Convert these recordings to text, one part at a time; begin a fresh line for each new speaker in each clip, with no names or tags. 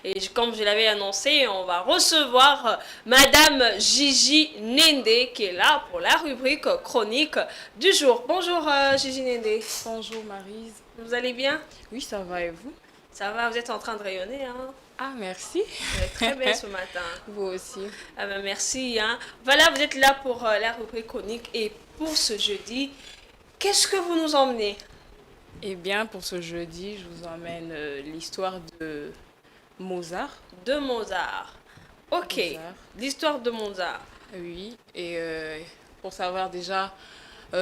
Et comme je l'avais annoncé, on va recevoir Madame Gigi Nende qui est là pour la rubrique chronique du jour. Bonjour Gigi Nende.
Bonjour Maryse.
Vous allez bien?
Oui, ça va et vous?
Ça va, vous êtes en train de rayonner, hein?
Ah, merci.
Vous êtes très belle ce matin.
Vous aussi.
Ah ben merci, hein. Voilà, vous êtes là pour la rubrique chronique et pour ce jeudi, qu'est-ce que vous nous emmenez?
Eh bien, pour ce jeudi, je vous emmène l'histoire de Mozart.
De Mozart. Ok,
Mozart,
l'histoire de Mozart.
oui. Et pour savoir déjà,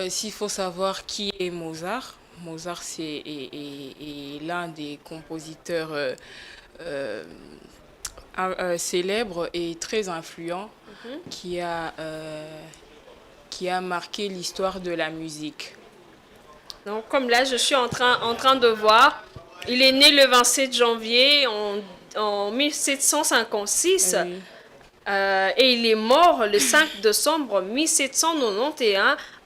s'il faut savoir qui est Mozart, Mozart est l'un des compositeurs euh, célèbres et très influents
Mhm.
qui a marqué l'histoire de la musique.
Donc, comme là, je suis en train de voir, il est né le 27 janvier en 1756
Oui,
et il est mort le 5 décembre 1791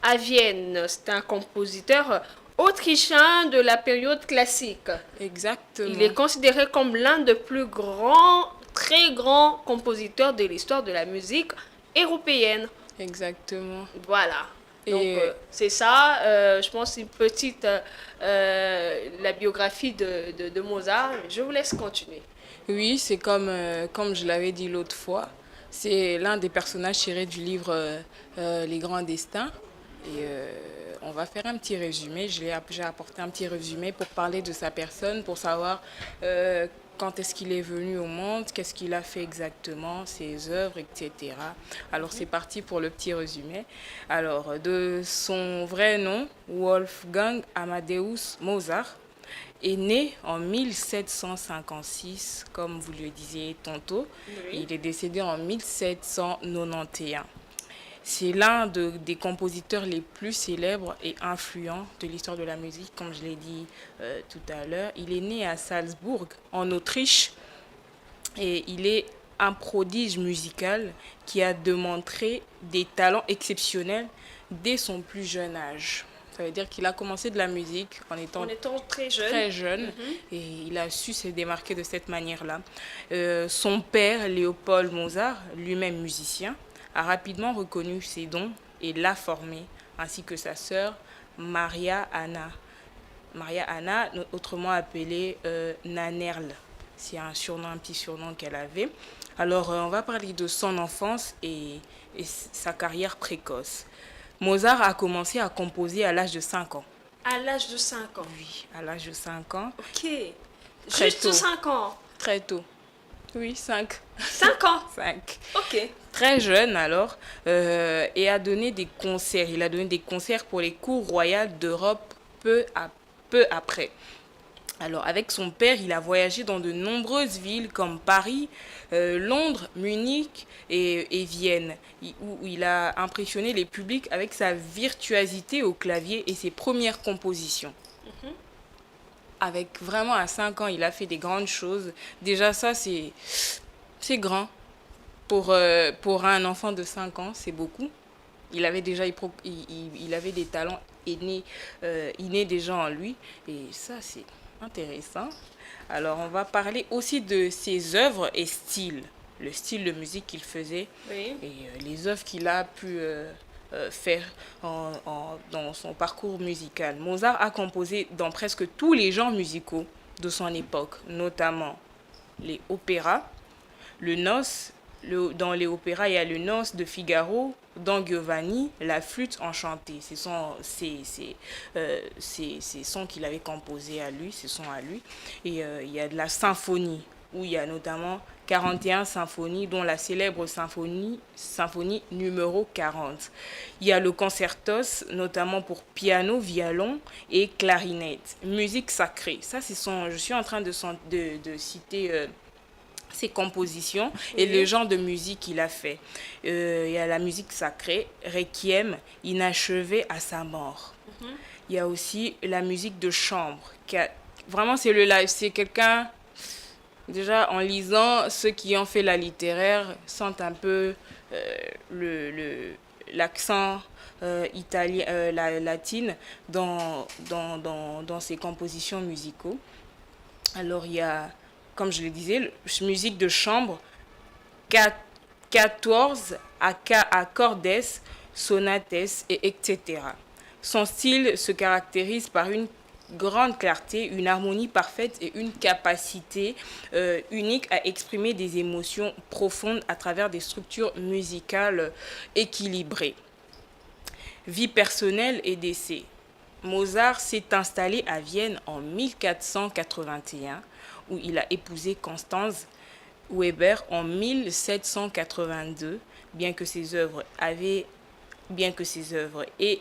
à Vienne. C'est un compositeur autrichien de la période classique. Il est
exactement.
considéré comme l'un des plus grands, très grands compositeurs de l'histoire de la musique européenne.
Exactement.
Voilà. Donc,
Et
c'est ça. Je pense une petite la biographie de Mozart. Je vous laisse continuer.
oui, c'est comme je l'avais dit l'autre fois, c'est l'un des personnages tirés du livre Les Grands Destins. Et on va faire un petit résumé. J'ai apporté un petit résumé pour parler de sa personne, pour savoir quand est-ce qu'il est venu au monde, qu'est-ce qu'il a fait exactement, ses œuvres, etc. Alors c'est parti pour le petit résumé. Alors, de son vrai nom, Wolfgang Amadeus Mozart, est né en 1756, comme vous le disiez tantôt, et
Oui.
il est décédé en 1791. C'est l'un des compositeurs les plus célèbres et influents de l'histoire de la musique, comme je l'ai dit tout à l'heure. Il est né à Salzbourg, en Autriche, et il est un prodige musical qui a démontré des talents exceptionnels dès son plus jeune âge. Ça veut dire qu'il a commencé de la musique en étant
En étant très jeune.
très jeune
Mhm.
et il a su se démarquer de cette manière-là. Son père, Léopold Mozart, lui-même musicien, a rapidement reconnu ses dons et l'a formé, ainsi que sa sœur Maria Anna. Maria Anna, autrement appelée Nanerl. C'est un surnom, un petit surnom qu'elle avait. Alors, on va parler de son enfance et sa carrière précoce. Mozart a commencé à composer à l'âge de 5 ans.
À l'âge de 5 ans.
Oui, à l'âge de 5 ans.
Ok.
Très
Juste
tôt,
5 ans.
très tôt. Oui, 5.
5 ans.
5.
Ok.
Très jeune alors, et a donné des concerts. Il a donné des concerts pour les cours royales d'Europe peu après. Alors, avec son père, il a voyagé dans de nombreuses villes comme Paris, Londres, Munich et Vienne, où il a impressionné les publics avec sa virtuosité au clavier et ses premières compositions.
Mhm.
Avec vraiment à 5 ans, il a fait des grandes choses. Déjà, ça, c'est grand. Pour un enfant de 5 ans, c'est beaucoup. Il avait déjà il avait des talents innés déjà en lui. Et ça, c'est intéressant. Alors, on va parler aussi de ses œuvres et styles. Le style de musique qu'il faisait
Oui.
et les œuvres qu'il a pu faire dans son parcours musical. Mozart a composé dans presque tous les genres musicaux de son époque, notamment les opéras, le noce, dans les opéras, il y a le noce de Figaro, Don Giovanni, la flûte enchantée. Ce sont ces sons qu'il avait composés à lui, ce sont à lui. Et il y a de la symphonie, où il y a notamment 41 symphonies, dont la célèbre symphonie numéro 40. Il y a le concertos, notamment pour piano, violon et clarinette. Musique sacrée. Ça, je suis en train de citer ses compositions et le
Oui.
genre de musique qu'il a fait. Il y a la musique sacrée, Requiem, inachevé à sa mort.
Mhm.
Il y a aussi la musique de chambre. Vraiment, c'est quelqu'un, déjà en lisant, ceux qui ont fait la littéraire sentent un peu l'accent italien, la latine dans ses compositions musicaux. Alors il y a comme je le disais, musique de chambre, 14 accordes, sonates, et etc. Son style se caractérise par une grande clarté, une harmonie parfaite et une capacité unique à exprimer des émotions profondes à travers des structures musicales équilibrées. Vie personnelle et décès. Mozart s'est installé à Vienne en 1481 où il a épousé Constance Weber en 1782, bien que ses œuvres aient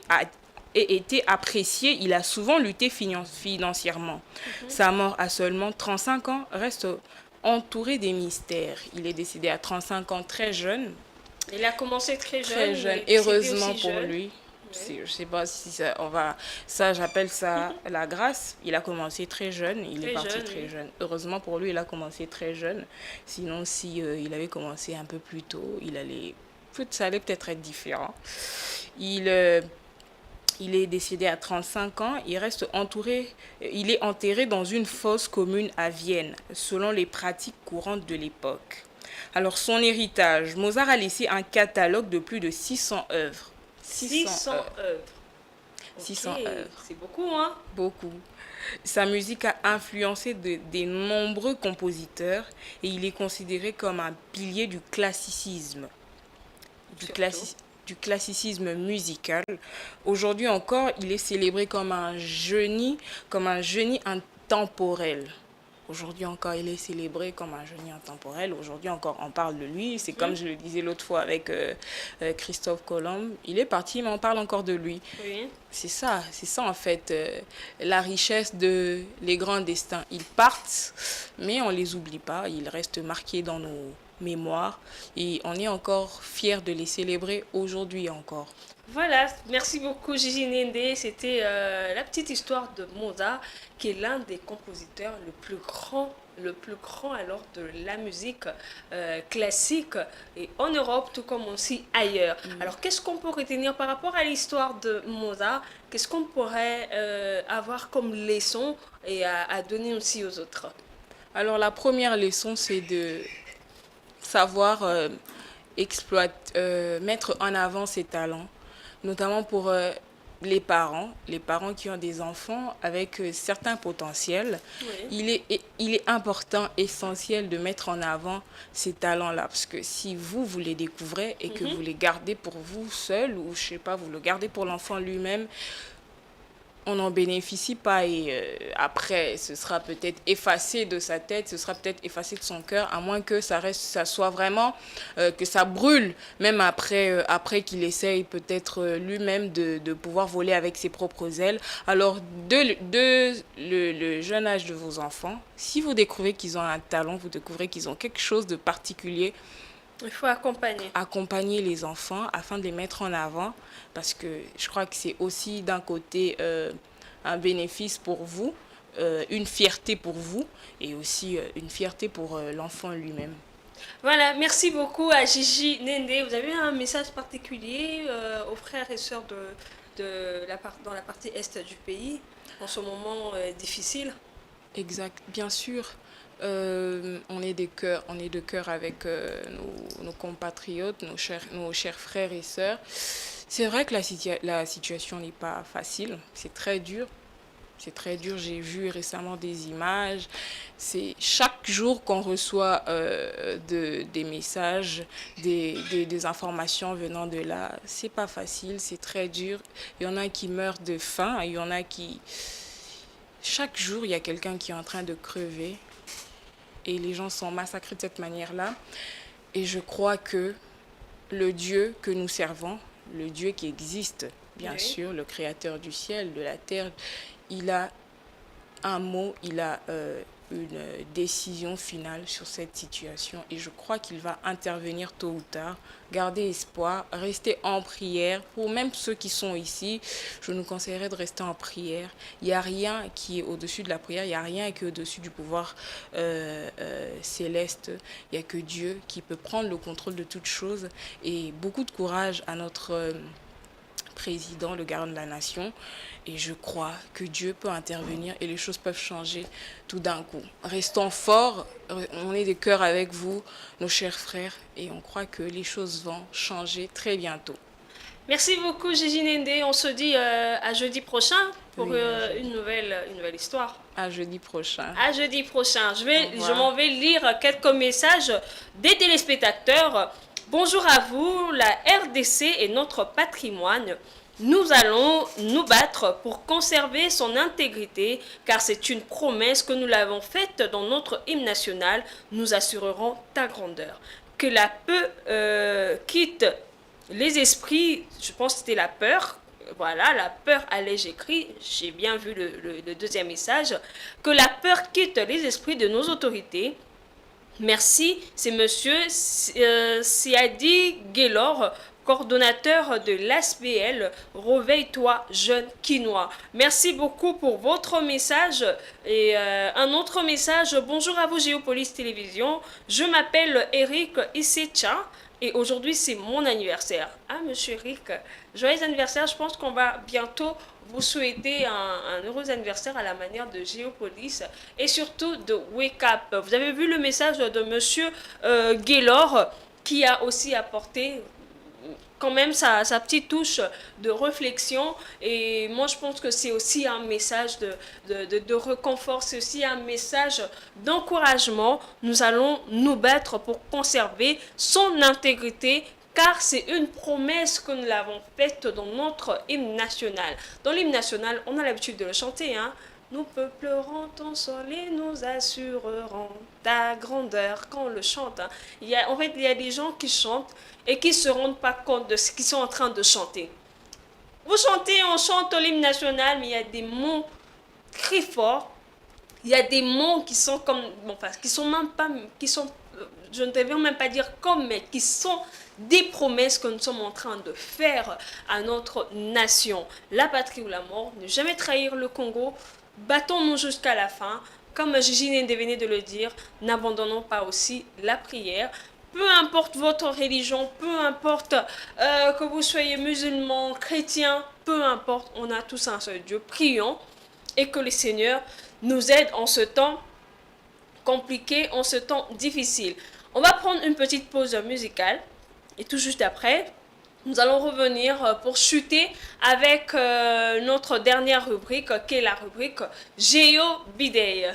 été appréciées, il a souvent lutté financièrement. Sa mort à seulement 35 ans reste entourée des mystères. Il est décédé à 35 ans très jeune.
Il a commencé très jeune.
Très jeune, heureusement pour lui. Je sais pas si ça j'appelle ça la grâce. Il a commencé très jeune, il est parti très jeune. Heureusement pour lui, il a commencé très jeune. Sinon, si il avait commencé un peu plus tôt, ça allait peut-être être différent. Il est décédé à 35 ans. Il est enterré dans une fosse commune à Vienne, selon les pratiques courantes de l'époque. Alors, son héritage, Mozart a laissé un catalogue de plus de 600 œuvres.
600 œuvres. Okay.
600 œuvres.
C'est beaucoup, hein?
Beaucoup. Sa musique a influencé de nombreux compositeurs et il est considéré comme un pilier du classicisme. Du classicisme musical. Aujourd'hui encore, il est célébré comme un génie intemporel. Aujourd'hui encore, il est célébré comme un génie intemporel. Aujourd'hui encore, on parle de lui. C'est comme je le disais l'autre fois avec Christophe Colomb. Il est parti, mais on parle encore de lui.
Oui.
C'est ça en fait, la richesse de les grands destins. Ils partent, mais on ne les oublie pas. Ils restent marqués dans nos mémoires. Et on est encore fiers de les célébrer aujourd'hui encore.
Voilà, merci beaucoup Gigi Nende. C'était la petite histoire de Mozart, qui est l'un des compositeurs le plus grand alors de la musique classique et en Europe tout comme aussi ailleurs. Alors qu'est-ce qu'on peut retenir par rapport à l'histoire de Mozart? Qu'est-ce qu'on pourrait avoir comme leçon et à donner aussi aux autres?
Alors la première leçon, c'est de savoir mettre en avant ses talents, notamment pour les parents qui ont des enfants avec certains potentiels. Oui. Il est important, essentiel de mettre en avant ces talents-là, parce que si vous les découvrez et que vous les gardez pour vous seul, ou je sais pas, vous le gardez pour l'enfant lui-même, on n'en bénéficie pas et après ce sera peut-être effacé de sa tête, ce sera peut-être effacé de son cœur, à moins que ça soit vraiment que ça brûle, même après qu'il essaye peut-être lui-même de pouvoir voler avec ses propres ailes. Alors le jeune âge de vos enfants, si vous découvrez qu'ils ont un talent, vous découvrez qu'ils ont quelque chose de particulier,
il faut accompagner.
Accompagner les enfants afin de les mettre en avant, parce que je crois que c'est aussi d'un côté un bénéfice pour vous, une fierté pour vous et aussi une fierté pour l'enfant lui-même.
Voilà, merci beaucoup à Gigi Nende. Vous avez un message particulier aux frères et sœurs dans la partie est du pays en ce moment difficile?
Exact, bien sûr. On est de cœur avec nos compatriotes, nos chers frères et sœurs. C'est vrai que la situation n'est pas facile, c'est très dur. C'est très dur, j'ai vu récemment des images. C'est chaque jour qu'on reçoit des messages, des informations venant de là. C'est pas facile, c'est très dur. Il y en a qui meurent de faim, il y en a qui... Chaque jour, il y a quelqu'un qui est en train de crever. Et les gens sont massacrés de cette manière-là. Et je crois que le Dieu que nous servons, le Dieu qui existe, bien sûr, le créateur du ciel, de la terre, il a un mot, il a une décision finale sur cette situation. Et je crois qu'il va intervenir tôt ou tard. Gardez espoir, restez en prière. Pour même ceux qui sont ici, je nous conseillerais de rester en prière. Il n'y a rien qui est au-dessus de la prière, il n'y a rien qui est au-dessus du pouvoir céleste. Il n'y a que Dieu qui peut prendre le contrôle de toutes choses. Et beaucoup de courage à notre président, le garant de la nation. Et je crois que Dieu peut intervenir et les choses peuvent changer tout d'un coup. Restons forts, on est de cœur avec vous, nos chers frères, et on croit que les choses vont changer très bientôt.
Merci beaucoup Gigi Nende. On se dit à jeudi prochain pour
Oui,
une nouvelle histoire.
À jeudi prochain.
À jeudi prochain. Je m'en vais lire quelques messages des téléspectateurs. Bonjour à vous, la RDC est notre patrimoine. Nous allons nous battre pour conserver son intégrité, car c'est une promesse que nous l'avons faite dans notre hymne national. Nous assurerons ta grandeur. Que la peur quitte les esprits, je pense que c'était la peur. Voilà, la peur allait, j'écris, j'ai bien vu le deuxième message. Que la peur quitte les esprits de nos autorités. Merci, c'est monsieur Siadi Gaylor, coordonnateur de l'ASBL. Réveille-toi, jeune quinois. Merci beaucoup pour votre message. Et un autre message. Bonjour à vous, Géopolis Télévision. Je m'appelle Eric Issecha. Et aujourd'hui, c'est mon anniversaire. Ah, monsieur Eric, joyeux anniversaire. Je pense qu'on va bientôt vous souhaiter un heureux anniversaire à la manière de Géopolis et surtout de Wake Up. Vous avez vu le message de monsieur Gaylor qui a aussi apporté quand même sa petite touche de réflexion. Et moi, je pense que c'est aussi un message de réconfort, c'est aussi un message d'encouragement. Nous allons nous battre pour conserver son intégrité, car c'est une promesse que nous l'avons faite dans notre hymne national. Dans l'hymne national, on a l'habitude de le chanter, hein. Nous peuplerons ton sol et nous assurerons ta grandeur. Quand on le chante, hein, il y a des gens qui chantent et qui ne se rendent pas compte de ce qu'ils sont en train de chanter. Vous chantez, on chante l'hymne national, mais il y a des mots très forts. Il y a des mots qui sont comme, qui sont même pas, je ne devrais même pas dire comme, mais qui sont des promesses que nous sommes en train de faire à notre nation. La patrie ou la mort, ne jamais trahir le Congo, battons-nous jusqu'à la fin. Comme Gigi Nende venait de le dire, n'abandonnons pas aussi la prière. Peu importe votre religion, peu importe que vous soyez musulman, chrétien, peu importe, on a tous un seul Dieu. Prions et que le Seigneur nous aide en ce temps compliqué, en ce temps difficile. On va prendre une petite pause musicale et tout juste après, nous allons revenir pour chuter avec notre dernière rubrique qui est la rubrique Géo Bidey.